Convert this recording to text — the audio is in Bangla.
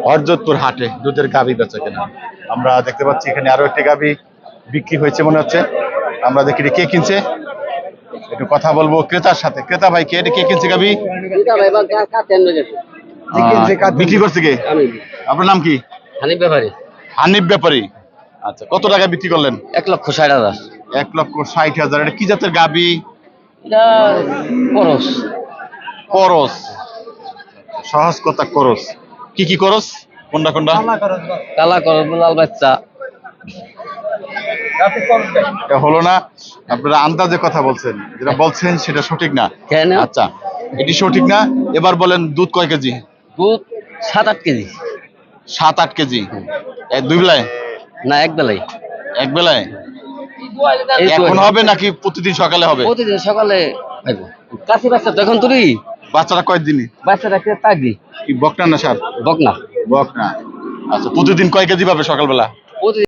হরজতপুর হাটে দুধের গাভী বেচা কেনা। আমরা দেখতে পাচ্ছি এখানে আরো একটি গাভী বিক্রি হয়েছে মনে হচ্ছে। আমরা দেখি কে কিনছে, একটু কথা বলবো ক্রেতার সাথে। ক্রেতা ভাই কে, এটা কে কিনছে গাভী? বিক্রি করছে কে? আপনার নাম কি? হানিফ ব্যাপারী। হানিফ ব্যাপারী। আচ্ছা, কত টাকা বিক্রি করলেন? 1,60,000। 1,60,000। এটা কি জাতের গাভী? এটা করস। করস। সহজ কথা, করস। কি কি করস? কোনটা কোনটা? কালা করস, লাল বাচ্চা। এটা হলো না, আপনারা আন্দাজে কথা বলছেন, যেটা বলছেন সেটা সঠিক না। কেন? আচ্ছা, এটি সঠিক না। এবার বলেন দুধ কয় কেজি? দুধ 7-8 কেজি। 7-8 কেজি। দুই বেলায়? না, এক বেলাই। এক বেলায়? এখন হবে নাকি প্রতিদিন সকালে হবে? প্রতিদিন সকালে খাইব। কাশি বাচ্চা তো এখন তুই। বাচ্চারা কয়দিনই? বাচ্চাটা কে তাগি? কি বকনা না সার? বকনা। বকনা। আচ্ছা, প্রতিদিন কয় কেজি পাবে সকালবেলা? প্রতিদিন